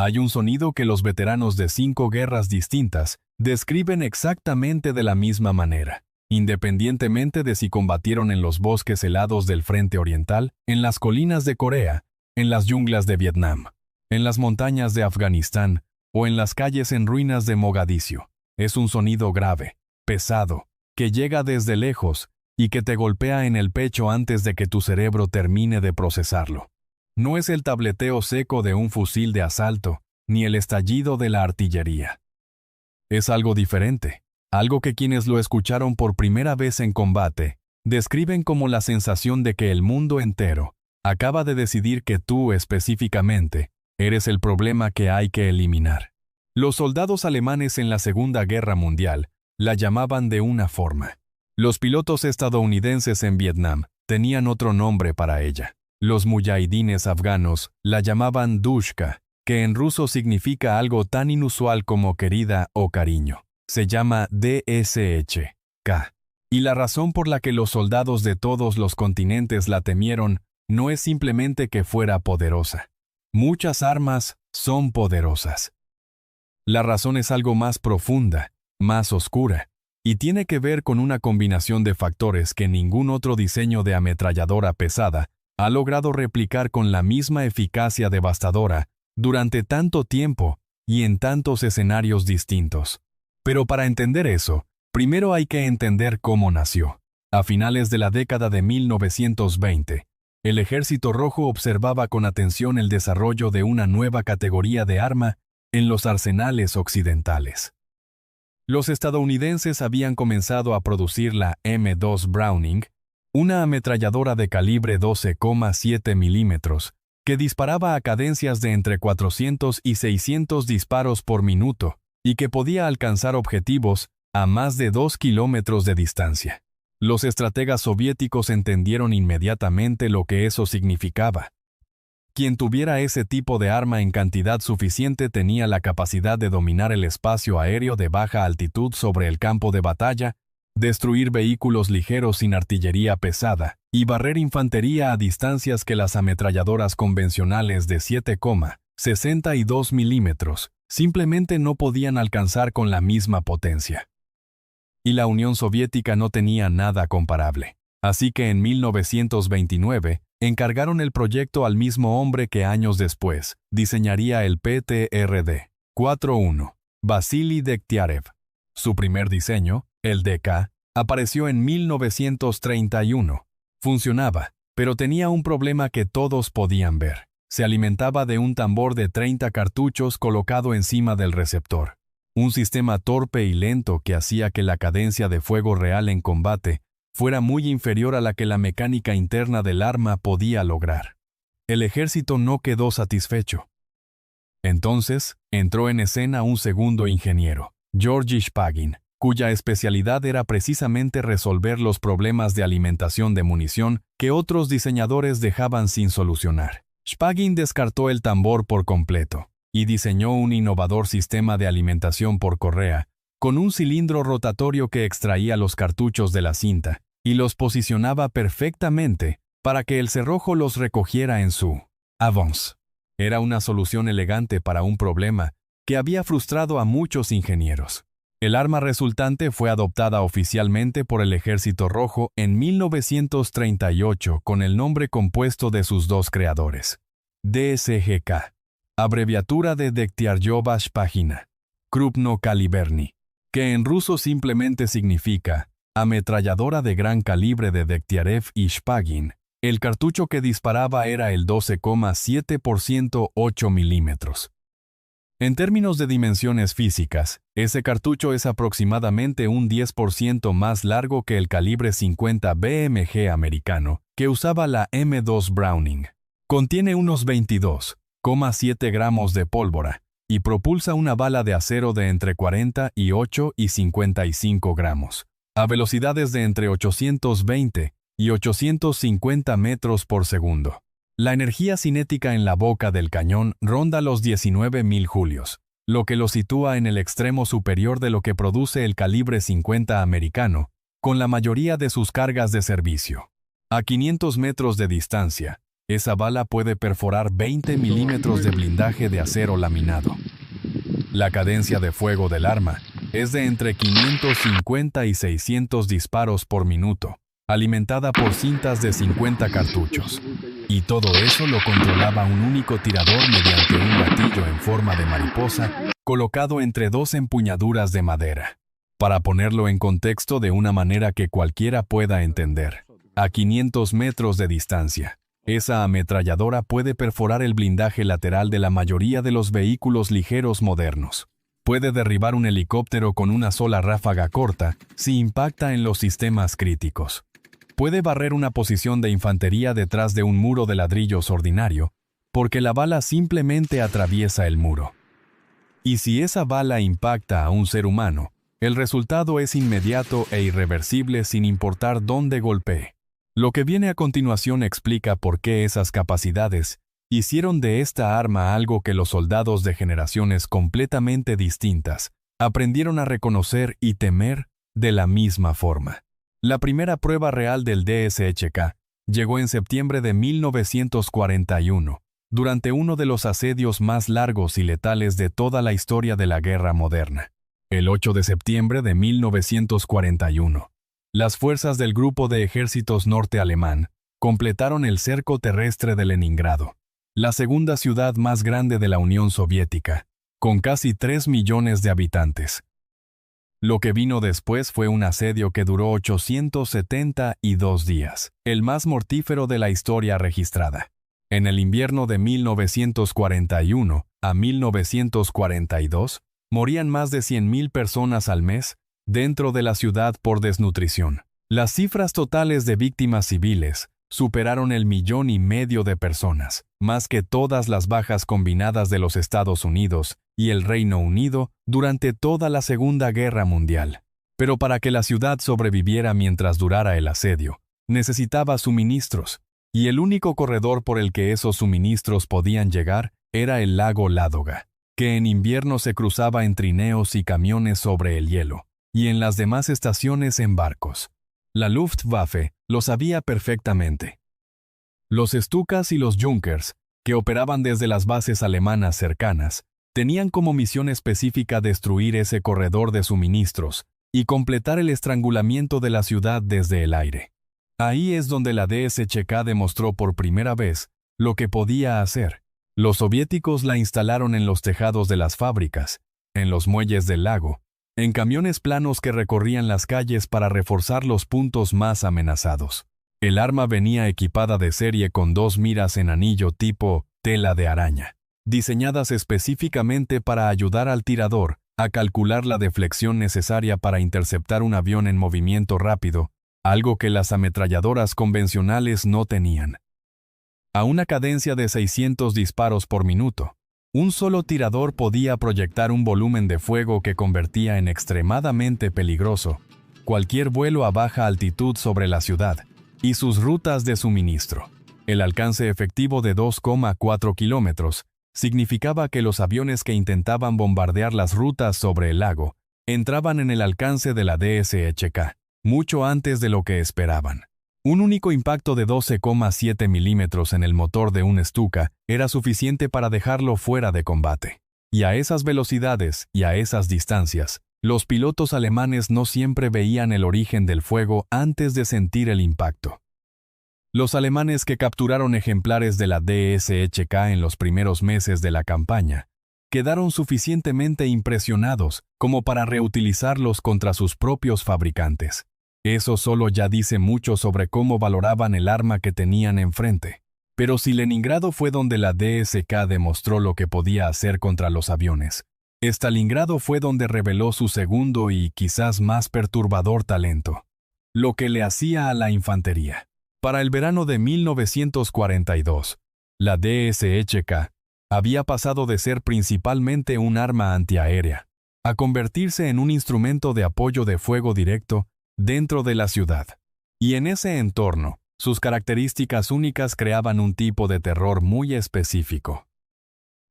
Hay un sonido que los veteranos de 5 guerras distintas describen exactamente de la misma manera, independientemente de si combatieron en los bosques helados del Frente Oriental, en las colinas de Corea, en las junglas de Vietnam, en las montañas de Afganistán o en las calles en ruinas de Mogadiscio. Es un sonido grave, pesado, que llega desde lejos y que te golpea en el pecho antes de que tu cerebro termine de procesarlo. No es el tableteo seco de un fusil de asalto, ni el estallido de la artillería. Es algo diferente, algo que quienes lo escucharon por primera vez en combate describen como la sensación de que el mundo entero acaba de decidir que tú específicamente eres el problema que hay que eliminar. Los soldados alemanes en la Segunda Guerra Mundial la llamaban de una forma. Los pilotos estadounidenses en Vietnam tenían otro nombre para ella. Los muyahidines afganos la llamaban dushka, que en ruso significa algo tan inusual como querida o cariño. Se llama DSH-K. Y la razón por la que los soldados de todos los continentes la temieron no es simplemente que fuera poderosa. Muchas armas son poderosas. La razón es algo más profunda, más oscura, y tiene que ver con una combinación de factores que ningún otro diseño de ametralladora pesada ha logrado replicar con la misma eficacia devastadora durante tanto tiempo y en tantos escenarios distintos. Pero para entender eso, primero hay que entender cómo nació. A finales de la década de 1920, el Ejército Rojo observaba con atención el desarrollo de una nueva categoría de arma en los arsenales occidentales. Los estadounidenses habían comenzado a producir la M2 Browning, una ametralladora de calibre 12,7 milímetros, que disparaba a cadencias de entre 400 y 600 disparos por minuto y que podía alcanzar objetivos a más de 2 kilómetros de distancia. Los estrategas soviéticos entendieron inmediatamente lo que eso significaba. Quien tuviera ese tipo de arma en cantidad suficiente tenía la capacidad de dominar el espacio aéreo de baja altitud sobre el campo de batalla, destruir vehículos ligeros sin artillería pesada y barrer infantería a distancias que las ametralladoras convencionales de 7,62 milímetros simplemente no podían alcanzar con la misma potencia. Y la Unión Soviética no tenía nada comparable. Así que en 1929 encargaron el proyecto al mismo hombre que años después diseñaría el PTRD-41, Vasily Dektiarev. Su primer diseño, el DK, apareció en 1931. Funcionaba, pero tenía un problema que todos podían ver. Se alimentaba de un tambor de 30 cartuchos colocado encima del receptor. Un sistema torpe y lento que hacía que la cadencia de fuego real en combate fuera muy inferior a la que la mecánica interna del arma podía lograr. El ejército no quedó satisfecho. Entonces, entró en escena un segundo ingeniero, Georgy Shpagin, cuya especialidad era precisamente resolver los problemas de alimentación de munición que otros diseñadores dejaban sin solucionar. Shpagin descartó el tambor por completo y diseñó un innovador sistema de alimentación por correa, con un cilindro rotatorio que extraía los cartuchos de la cinta y los posicionaba perfectamente para que el cerrojo los recogiera en su avance. Era una solución elegante para un problema que había frustrado a muchos ingenieros. El arma resultante fue adoptada oficialmente por el Ejército Rojo en 1938 con el nombre compuesto de sus dos creadores, DSGK, abreviatura de Dektiarjova Shpagina, Krupno-Kaliberny, que en ruso simplemente significa ametralladora de gran calibre de Dektiarev y Shpagin. El cartucho que disparaba era el 12,7 × 8 milímetros. En términos de dimensiones físicas, ese cartucho es aproximadamente un 10% más largo que el calibre 50 BMG americano que usaba la M2 Browning. Contiene unos 22,7 gramos de pólvora y propulsa una bala de acero de entre 48 y 55 gramos, a velocidades de entre 820 y 850 metros por segundo. La energía cinética en la boca del cañón ronda los 19.000 julios, lo que lo sitúa en el extremo superior de lo que produce el calibre 50 americano, con la mayoría de sus cargas de servicio. A 500 metros de distancia, Esa bala puede perforar 20 milímetros de blindaje de acero laminado. La cadencia de fuego del arma es de entre 550 y 600 disparos por minuto, alimentada por cintas de 50 cartuchos. Y todo eso lo controlaba un único tirador mediante un gatillo en forma de mariposa, colocado entre dos empuñaduras de madera. Para ponerlo en contexto de una manera que cualquiera pueda entender, a 500 metros de distancia, esa ametralladora puede perforar el blindaje lateral de la mayoría de los vehículos ligeros modernos. Puede derribar un helicóptero con una sola ráfaga corta si impacta en los sistemas críticos. Puede barrer una posición de infantería detrás de un muro de ladrillos ordinario, porque la bala simplemente atraviesa el muro. Y si esa bala impacta a un ser humano, el resultado es inmediato e irreversible sin importar dónde golpee. Lo que viene a continuación explica por qué esas capacidades hicieron de esta arma algo que los soldados de generaciones completamente distintas aprendieron a reconocer y temer de la misma forma. La primera prueba real del DSHK llegó en septiembre de 1941, durante uno de los asedios más largos y letales de toda la historia de la guerra moderna. El 8 de septiembre de 1941. Las fuerzas del Grupo de Ejércitos Norte Alemán completaron el cerco terrestre de Leningrado, la segunda ciudad más grande de la Unión Soviética, con casi 3 millones de habitantes. Lo que vino después fue un asedio que duró 872 días, el más mortífero de la historia registrada. En el invierno de 1941 a 1942, morían más de 100.000 personas al mes dentro de la ciudad por desnutrición. Las cifras totales de víctimas civiles superaron el 1,5 millones de personas, más que todas las bajas combinadas de los Estados Unidos y el Reino Unido durante toda la Segunda Guerra Mundial. Pero para que la ciudad sobreviviera mientras durara el asedio, necesitaba suministros, y el único corredor por el que esos suministros podían llegar era el lago Ládoga, que en invierno se cruzaba en trineos y camiones sobre el hielo, y en las demás estaciones en barcos. La Luftwaffe lo sabía perfectamente. Los Stukas y los Junkers, que operaban desde las bases alemanas cercanas, tenían como misión específica destruir ese corredor de suministros y completar el estrangulamiento de la ciudad desde el aire. Ahí es donde la DSHK demostró por primera vez lo que podía hacer. Los soviéticos la instalaron en los tejados de las fábricas, en los muelles del lago, en camiones planos que recorrían las calles para reforzar los puntos más amenazados. El arma venía equipada de serie con 2 miras en anillo tipo tela de araña, diseñadas específicamente para ayudar al tirador a calcular la deflexión necesaria para interceptar un avión en movimiento rápido, algo que las ametralladoras convencionales no tenían. A una cadencia de 600 disparos por minuto, un solo tirador podía proyectar un volumen de fuego que convertía en extremadamente peligroso cualquier vuelo a baja altitud sobre la ciudad y sus rutas de suministro. El alcance efectivo de 2,4 kilómetros significaba que los aviones que intentaban bombardear las rutas sobre el lago entraban en el alcance de la DSHK, mucho antes de lo que esperaban. Un único impacto de 12,7 milímetros en el motor de un Stuka era suficiente para dejarlo fuera de combate. Y a esas velocidades y a esas distancias, los pilotos alemanes no siempre veían el origen del fuego antes de sentir el impacto. Los alemanes que capturaron ejemplares de la DSHK en los primeros meses de la campaña quedaron suficientemente impresionados como para reutilizarlos contra sus propios fabricantes. Eso solo ya dice mucho sobre cómo valoraban el arma que tenían enfrente. Pero si Leningrado fue donde la DSK demostró lo que podía hacer contra los aviones, Stalingrado fue donde reveló su segundo y quizás más perturbador talento, lo que le hacía a la infantería. Para el verano de 1942, la DSHK había pasado de ser principalmente un arma antiaérea a convertirse en un instrumento de apoyo de fuego directo dentro de la ciudad. Y en ese entorno, sus características únicas creaban un tipo de terror muy específico.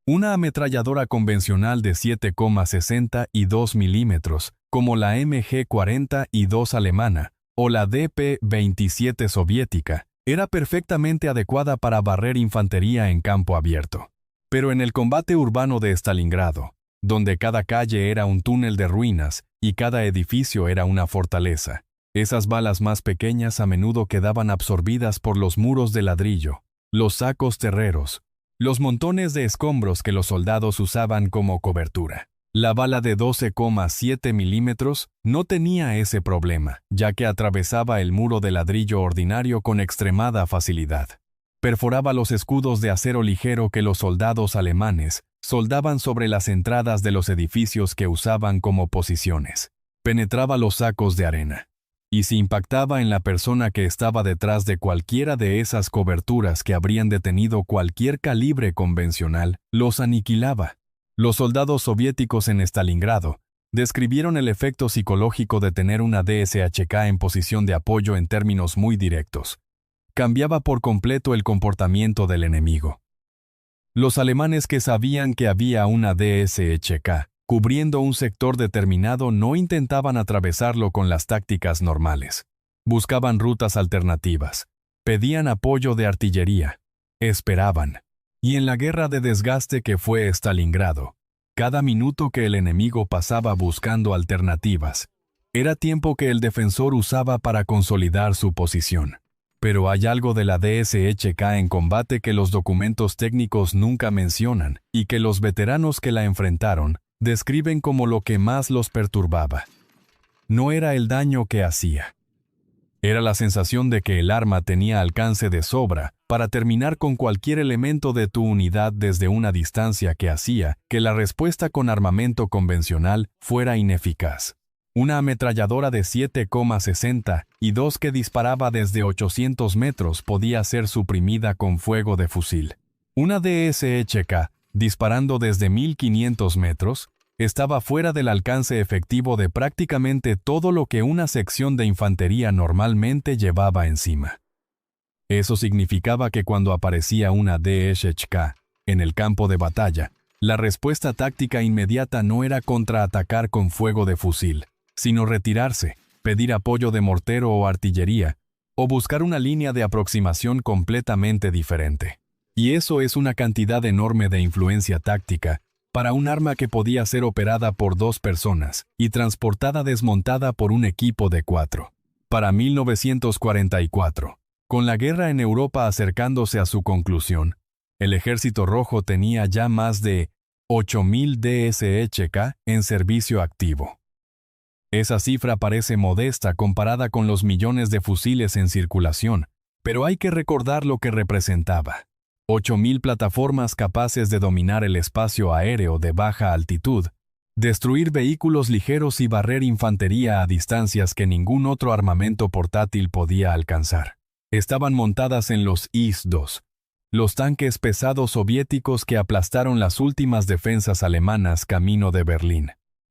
Una ametralladora convencional de 7,62 milímetros, como la MG-42 alemana o la DP-27 soviética, Era perfectamente adecuada para barrer infantería en campo abierto. Pero en el combate urbano de Stalingrado, donde cada calle era un túnel de ruinas y cada edificio era una fortaleza, esas balas más pequeñas a menudo quedaban absorbidas por los muros de ladrillo, los sacos terreros, los montones de escombros que los soldados usaban como cobertura. La bala de 12,7 milímetros no tenía ese problema, ya que atravesaba el muro de ladrillo ordinario con extremada facilidad. Perforaba los escudos de acero ligero que los soldados alemanes soldaban sobre las entradas de los edificios que usaban como posiciones. Penetraba los sacos de arena. Y si impactaba en la persona que estaba detrás de cualquiera de esas coberturas que habrían detenido cualquier calibre convencional, los aniquilaba. Los soldados soviéticos en Stalingrado describieron el efecto psicológico de tener una DSHK en posición de apoyo en términos muy directos. Cambiaba por completo el comportamiento del enemigo. Los alemanes que sabían que había una DSHK cubriendo un sector determinado no intentaban atravesarlo con las tácticas normales. Buscaban rutas alternativas, pedían apoyo de artillería, esperaban. Y en la guerra de desgaste que fue Stalingrado, cada minuto que el enemigo pasaba buscando alternativas, era tiempo que el defensor usaba para consolidar su posición. Pero hay algo de la DSHK en combate que los documentos técnicos nunca mencionan y que los veteranos que la enfrentaron describen como lo que más los perturbaba. No era el daño que hacía. Era la sensación de que el arma tenía alcance de sobra para terminar con cualquier elemento de tu unidad desde una distancia que hacía que la respuesta con armamento convencional fuera ineficaz. Una ametralladora de 7,60 y 2 que disparaba desde 800 metros podía ser suprimida con fuego de fusil. Una DSHK, disparando desde 1500 metros, estaba fuera del alcance efectivo de prácticamente todo lo que una sección de infantería normalmente llevaba encima. Eso significaba que cuando aparecía una DSHK en el campo de batalla, la respuesta táctica inmediata no era contraatacar con fuego de fusil, sino retirarse, pedir apoyo de mortero o artillería, o buscar una línea de aproximación completamente diferente. Y eso es una cantidad enorme de influencia táctica para un arma que podía ser operada por 2 personas y transportada desmontada por un equipo de 4. Para 1944, con la guerra en Europa acercándose a su conclusión, el Ejército Rojo tenía ya más de 8.000 DSHK en servicio activo. Esa cifra parece modesta comparada con los millones de fusiles en circulación, pero hay que recordar lo que representaba. 8.000 plataformas capaces de dominar el espacio aéreo de baja altitud, destruir vehículos ligeros y barrer infantería a distancias que ningún otro armamento portátil podía alcanzar. Estaban montadas en los IS-2, los tanques pesados soviéticos que aplastaron las últimas defensas alemanas camino de Berlín.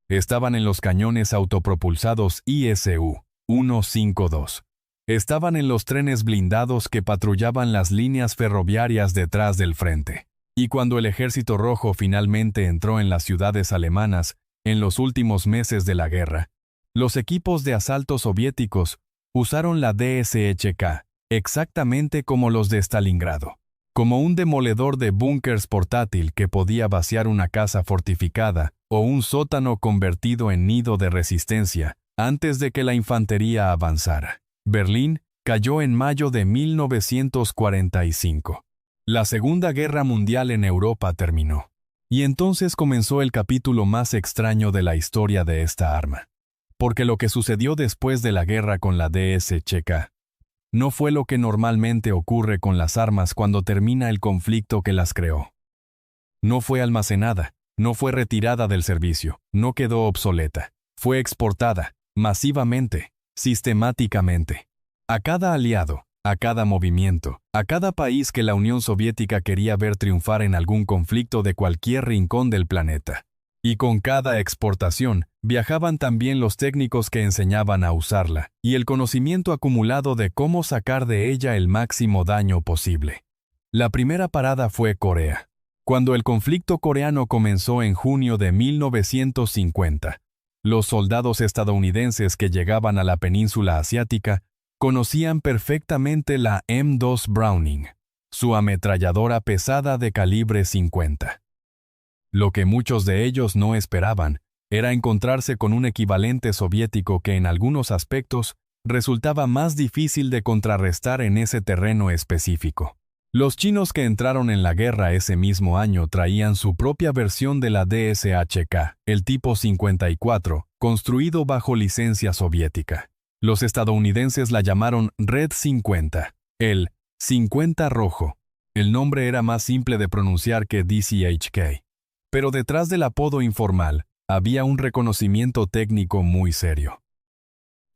Estaban en los cañones autopropulsados ISU-152. Estaban en los trenes blindados que patrullaban las líneas ferroviarias detrás del frente. Y cuando el Ejército Rojo finalmente entró en las ciudades alemanas, en los últimos meses de la guerra, los equipos de asalto soviéticos usaron la DSHK exactamente como los de Stalingrado, como un demoledor de búnkers portátil que podía vaciar una casa fortificada o un sótano convertido en nido de resistencia antes de que la infantería avanzara. Berlín cayó en mayo de 1945. La Segunda Guerra Mundial en Europa terminó. Y entonces comenzó el capítulo más extraño de la historia de esta arma. Porque lo que sucedió después de la guerra con la DSHK no fue lo que normalmente ocurre con las armas cuando termina el conflicto que las creó. No fue almacenada, no fue retirada del servicio, no quedó obsoleta. Fue exportada, masivamente, sistemáticamente. A cada aliado, a cada movimiento, a cada país que la Unión Soviética quería ver triunfar en algún conflicto de cualquier rincón del planeta. Y con cada exportación, viajaban también los técnicos que enseñaban a usarla, y el conocimiento acumulado de cómo sacar de ella el máximo daño posible. La primera parada fue Corea. Cuando el conflicto coreano comenzó en junio de 1950, los soldados estadounidenses que llegaban a la península asiática Conocían perfectamente la M2 Browning, su ametralladora pesada de calibre 50. Lo que muchos de ellos no esperaban era encontrarse con un equivalente soviético que en algunos aspectos resultaba más difícil de contrarrestar en ese terreno específico. Los chinos que entraron en la guerra ese mismo año traían su propia versión de la DSHK, el tipo 54, construido bajo licencia soviética. Los estadounidenses la llamaron Red 50, el 50 rojo. El nombre era más simple de pronunciar que DCHK. Pero detrás del apodo informal, había un reconocimiento técnico muy serio.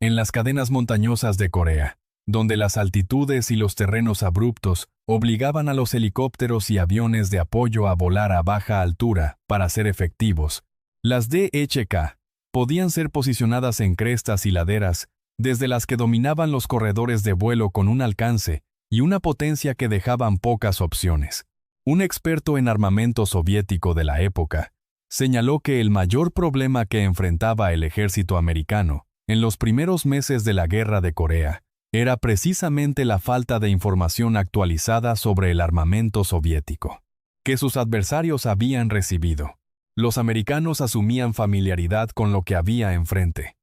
En las cadenas montañosas de Corea, donde las altitudes y los terrenos abruptos obligaban a los helicópteros y aviones de apoyo a volar a baja altura para ser efectivos, las DHK podían ser posicionadas en crestas y laderas, desde las que dominaban los corredores de vuelo con un alcance y una potencia que dejaban pocas opciones. Un experto en armamento soviético de la época señaló que el mayor problema que enfrentaba el ejército americano en los primeros meses de la Guerra de Corea era precisamente la falta de información actualizada sobre el armamento soviético que sus adversarios habían recibido. Los americanos asumían familiaridad con lo que había enfrente.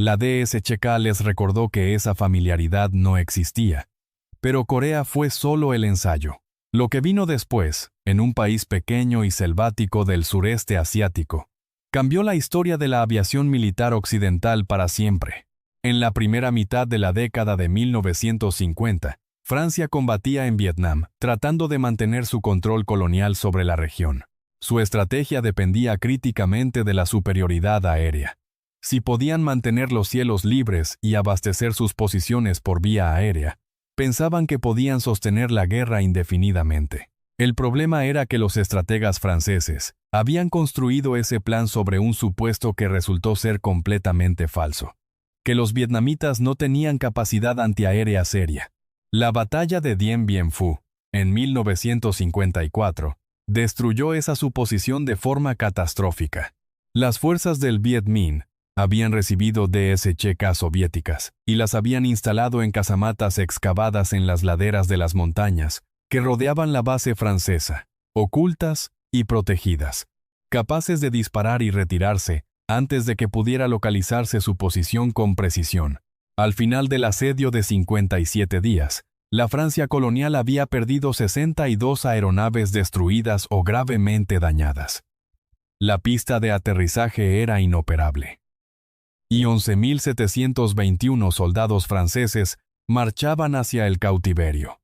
La DSHK les recordó que esa familiaridad no existía, pero Corea fue solo el ensayo. Lo que vino después, en un país pequeño y selvático del sureste asiático, cambió la historia de la aviación militar occidental para siempre. En la primera mitad de la década de 1950, Francia combatía en Vietnam, tratando de mantener su control colonial sobre la región. Su estrategia dependía críticamente de la superioridad aérea. Si podían mantener los cielos libres y abastecer sus posiciones por vía aérea, pensaban que podían sostener la guerra indefinidamente. El problema era que los estrategas franceses habían construido ese plan sobre un supuesto que resultó ser completamente falso: que los vietnamitas no tenían capacidad antiaérea seria. La batalla de Dien Bien Phu, en 1954, destruyó esa suposición de forma catastrófica. Las fuerzas del Viet Minh habían recibido DSHK soviéticas y las habían instalado en casamatas excavadas en las laderas de las montañas que rodeaban la base francesa, ocultas y protegidas, capaces de disparar y retirarse antes de que pudiera localizarse su posición con precisión. Al final del asedio de 57 días, la Francia colonial había perdido 62 aeronaves destruidas o gravemente dañadas. La pista de aterrizaje era inoperable. Y 11.721 soldados franceses marchaban hacia el cautiverio.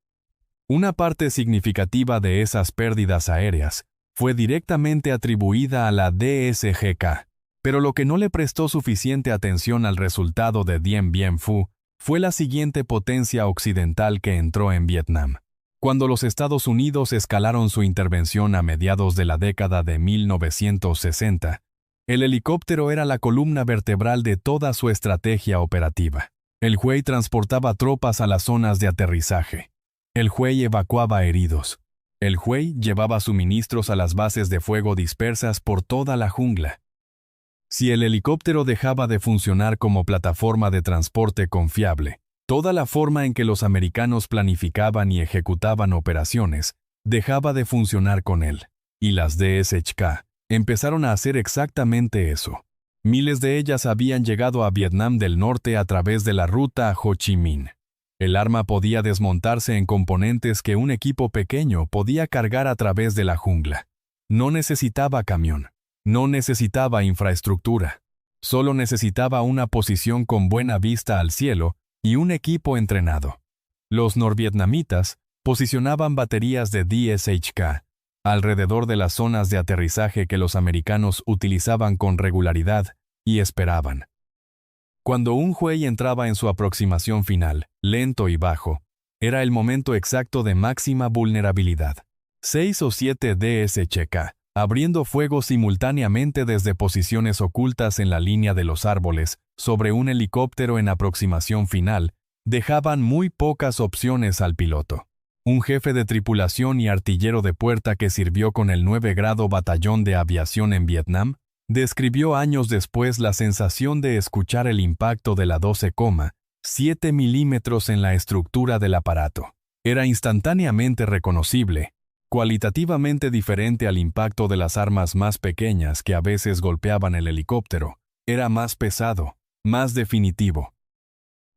Una parte significativa de esas pérdidas aéreas fue directamente atribuida a la DSHK, pero lo que no le prestó suficiente atención al resultado de Dien Bien Phu fue la siguiente potencia occidental que entró en Vietnam. Cuando los Estados Unidos escalaron su intervención a mediados de la década de 1960, el helicóptero era la columna vertebral de toda su estrategia operativa. El Huey transportaba tropas a las zonas de aterrizaje. El Huey evacuaba heridos. El Huey llevaba suministros a las bases de fuego dispersas por toda la jungla. Si el helicóptero dejaba de funcionar como plataforma de transporte confiable, toda la forma en que los americanos planificaban y ejecutaban operaciones dejaba de funcionar con él. Y las DSHK empezaron a hacer exactamente eso. Miles de ellas habían llegado a Vietnam del Norte a través de la ruta a Ho Chi Minh. El arma podía desmontarse en componentes que un equipo pequeño podía cargar a través de la jungla. No necesitaba camión. No necesitaba infraestructura. Solo necesitaba una posición con buena vista al cielo y un equipo entrenado. Los norvietnamitas posicionaban baterías de DSHK alrededor de las zonas de aterrizaje que los americanos utilizaban con regularidad y esperaban. Cuando un Huey entraba en su aproximación final, lento y bajo, era el momento exacto de máxima vulnerabilidad. 6 o 7 DSHK, abriendo fuego simultáneamente desde posiciones ocultas en la línea de los árboles, sobre un helicóptero en aproximación final, dejaban muy pocas opciones al piloto. Un jefe de tripulación y artillero de puerta que sirvió con el 9 grado Batallón de Aviación en Vietnam, describió años después la sensación de escuchar el impacto de la 12, 7 milímetros en la estructura del aparato. Era instantáneamente reconocible, cualitativamente diferente al impacto de las armas más pequeñas que a veces golpeaban el helicóptero. Era más pesado, más definitivo.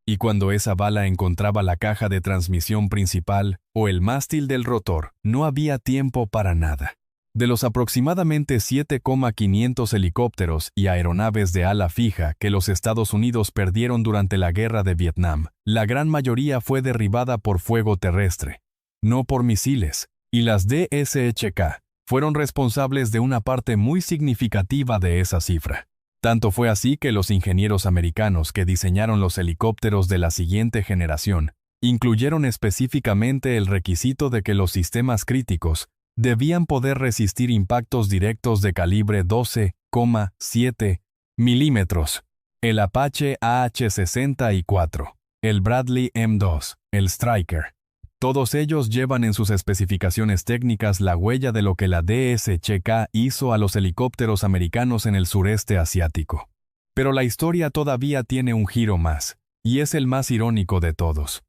Y cuando esa bala encontraba la caja de transmisión principal o el mástil del rotor, no había tiempo para nada. De los aproximadamente 7,500 helicópteros y aeronaves de ala fija que los Estados Unidos perdieron durante la Guerra de Vietnam, la gran mayoría fue derribada por fuego terrestre, no por misiles, y las DSHK fueron responsables de una parte muy significativa de esa cifra. Tanto fue así que los ingenieros americanos que diseñaron los helicópteros de la siguiente generación incluyeron específicamente el requisito de que los sistemas críticos debían poder resistir impactos directos de calibre 12,7 milímetros. El Apache AH-64, el Bradley M2, el Stryker. Todos ellos llevan en sus especificaciones técnicas la huella de lo que la DSHK hizo a los helicópteros americanos en el sureste asiático. Pero la historia todavía tiene un giro más, y es el más irónico de todos.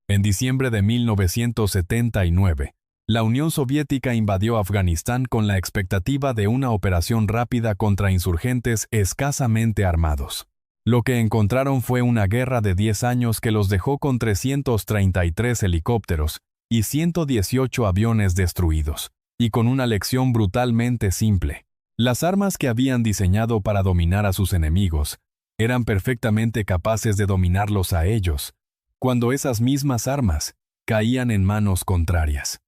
En diciembre de 1979, la Unión Soviética invadió Afganistán con la expectativa de una operación rápida contra insurgentes escasamente armados. Lo que encontraron fue una guerra de 10 años que los dejó con 333 helicópteros y 118 aviones destruidos, y con una lección brutalmente simple. Las armas que habían diseñado para dominar a sus enemigos eran perfectamente capaces de dominarlos a ellos, cuando esas mismas armas caían en manos contrarias.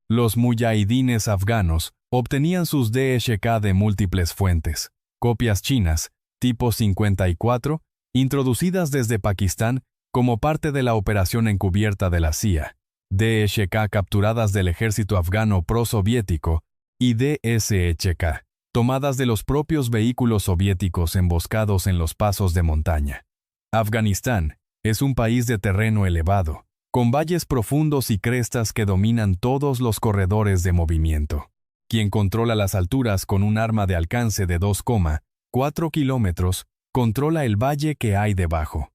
Los muyahidines afganos obtenían sus DSHK de múltiples fuentes, copias chinas, tipo 54, introducidas desde Pakistán como parte de la operación encubierta de la CIA, DSHK capturadas del ejército afgano prosoviético y DSHK, tomadas de los propios vehículos soviéticos emboscados en los pasos de montaña. Afganistán es un país de terreno elevado, con valles profundos y crestas que dominan todos los corredores de movimiento. Quien controla las alturas con un arma de alcance de 2,4 kilómetros, controla el valle que hay debajo.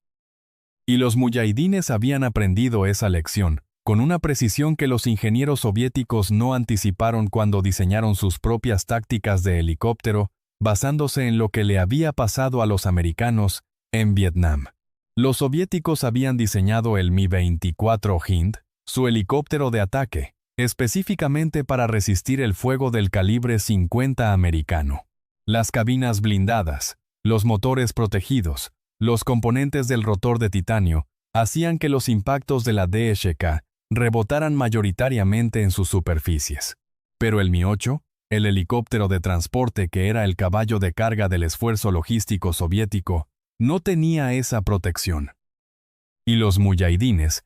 Y los muyahidines habían aprendido esa lección, con una precisión que los ingenieros soviéticos no anticiparon cuando diseñaron sus propias tácticas de helicóptero, basándose en lo que le había pasado a los americanos en Vietnam. Los soviéticos habían diseñado el Mi-24 Hind, su helicóptero de ataque, específicamente para resistir el fuego del calibre 50 americano. Las cabinas blindadas, los motores protegidos, los componentes del rotor de titanio, hacían que los impactos de la DSHK rebotaran mayoritariamente en sus superficies. Pero el Mi-8, el helicóptero de transporte que era el caballo de carga del esfuerzo logístico soviético, no tenía esa protección. Y los muyahidines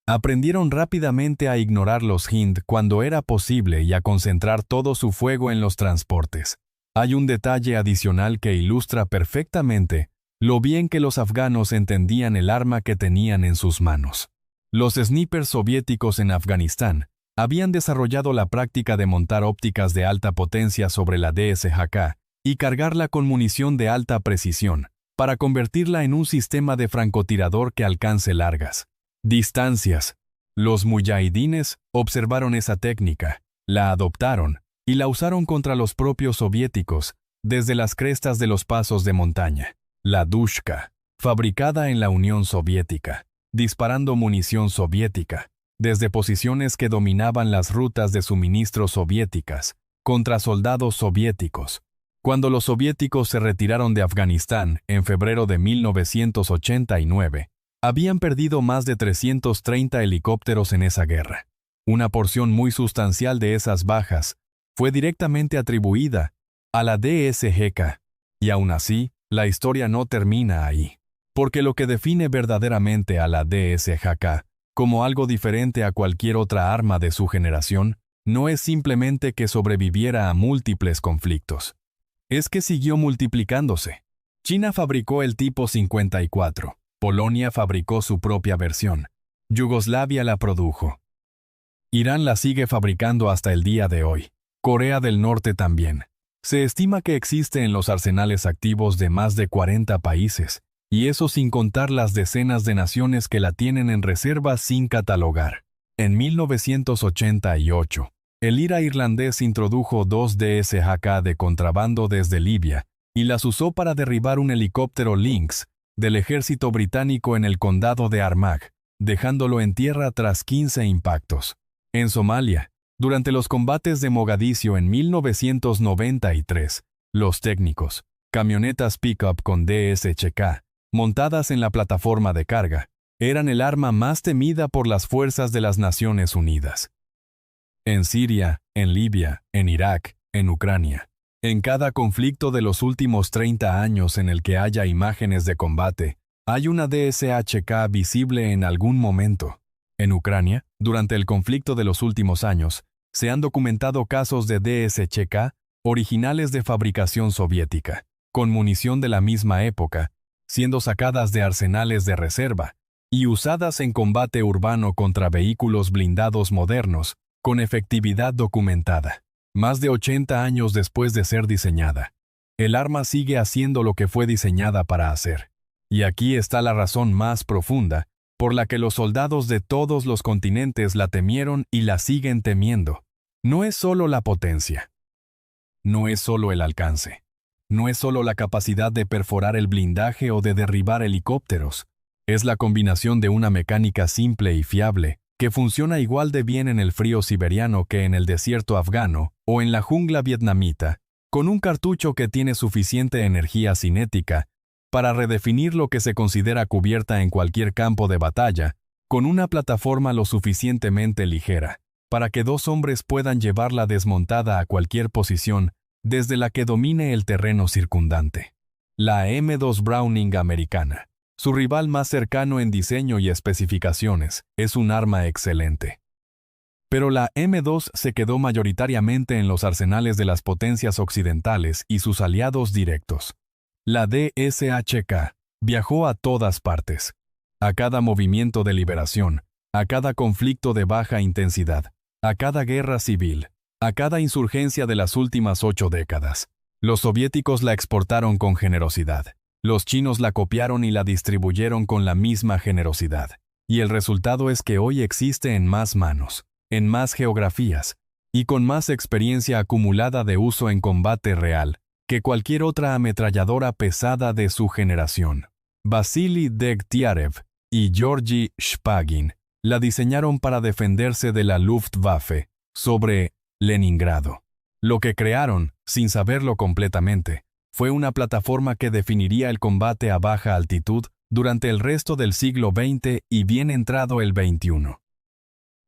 aprendieron rápidamente a ignorar los Hind cuando era posible y a concentrar todo su fuego en los transportes. Hay un detalle adicional que ilustra perfectamente lo bien que los afganos entendían el arma que tenían en sus manos. Los snipers soviéticos en Afganistán habían desarrollado la práctica de montar ópticas de alta potencia sobre la DSHK y cargarla con munición de alta precisión, para convertirla en un sistema de francotirador que alcance largas distancias. Los muyahidines observaron esa técnica, la adoptaron y la usaron contra los propios soviéticos desde las crestas de los pasos de montaña. La Dushka, fabricada en la Unión Soviética, disparando munición soviética desde posiciones que dominaban las rutas de suministro soviéticas contra soldados soviéticos. Cuando los soviéticos se retiraron de Afganistán en febrero de 1989, habían perdido más de 330 helicópteros en esa guerra. Una porción muy sustancial de esas bajas fue directamente atribuida a la DSHK, y aún así, la historia no termina ahí, porque lo que define verdaderamente a la DSHK como algo diferente a cualquier otra arma de su generación no es simplemente que sobreviviera a múltiples conflictos. Es que siguió multiplicándose. China fabricó el tipo 54, Polonia fabricó su propia versión, Yugoslavia la produjo. Irán la sigue fabricando hasta el día de hoy, Corea del Norte también. Se estima que existe en los arsenales activos de más de 40 países, y eso sin contar las decenas de naciones que la tienen en reserva sin catalogar. En 1988, el IRA irlandés introdujo 2 DSJK de contrabando desde Libia y las usó para derribar un helicóptero Lynx del ejército británico en el condado de Armagh, dejándolo en tierra tras 15 impactos. En Somalia, durante los combates de Mogadiscio en 1993, los técnicos, camionetas pick-up con DSHK, montadas en la plataforma de carga, eran el arma más temida por las fuerzas de las Naciones Unidas. En Siria, en Libia, en Irak, en Ucrania. En cada conflicto de los últimos 30 años en el que haya imágenes de combate, hay una DSHK visible en algún momento. En Ucrania, durante el conflicto de los últimos años, se han documentado casos de DSHK originales de fabricación soviética, con munición de la misma época, siendo sacadas de arsenales de reserva y usadas en combate urbano contra vehículos blindados modernos, con efectividad documentada. Más de 80 años después de ser diseñada, el arma sigue haciendo lo que fue diseñada para hacer. Y aquí está la razón más profunda, por la que los soldados de todos los continentes la temieron y la siguen temiendo. No es solo la potencia. No es solo el alcance. No es solo la capacidad de perforar el blindaje o de derribar helicópteros. Es la combinación de una mecánica simple y fiable, que funciona igual de bien en el frío siberiano que en el desierto afgano o en la jungla vietnamita, con un cartucho que tiene suficiente energía cinética para redefinir lo que se considera cubierta en cualquier campo de batalla, con una plataforma lo suficientemente ligera, para que 2 hombres puedan llevarla desmontada a cualquier posición desde la que domine el terreno circundante. La M2 Browning americana, su rival más cercano en diseño y especificaciones, es un arma excelente. Pero la M2 se quedó mayoritariamente en los arsenales de las potencias occidentales y sus aliados directos. La DSHK viajó a todas partes, a cada movimiento de liberación, a cada conflicto de baja intensidad, a cada guerra civil, a cada insurgencia de las últimas 8 décadas. Los soviéticos la exportaron con generosidad. Los chinos la copiaron y la distribuyeron con la misma generosidad. Y el resultado es que hoy existe en más manos, en más geografías, y con más experiencia acumulada de uso en combate real, que cualquier otra ametralladora pesada de su generación. Vasily Degtyarev y Georgy Shpagin la diseñaron para defenderse de la Luftwaffe sobre Leningrado. Lo que crearon, sin saberlo completamente, fue una plataforma que definiría el combate a baja altitud durante el resto del siglo XX y bien entrado el XXI.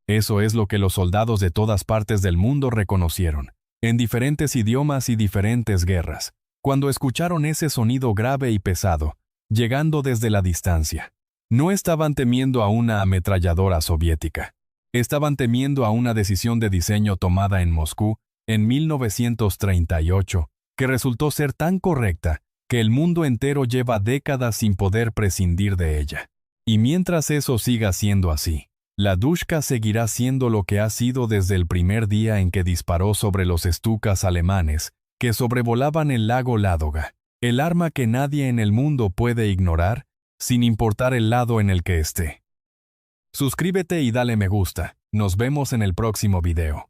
Eso es lo que los soldados de todas partes del mundo reconocieron, en diferentes idiomas y diferentes guerras, cuando escucharon ese sonido grave y pesado, llegando desde la distancia. No estaban temiendo a una ametralladora soviética. Estaban temiendo a una decisión de diseño tomada en Moscú en 1938, que resultó ser tan correcta que el mundo entero lleva décadas sin poder prescindir de ella. Y mientras eso siga siendo así, la Dushka seguirá siendo lo que ha sido desde el primer día en que disparó sobre los Stukas alemanes que sobrevolaban el lago Ládoga, el arma que nadie en el mundo puede ignorar, sin importar el lado en el que esté. Suscríbete y dale me gusta. Nos vemos en el próximo video.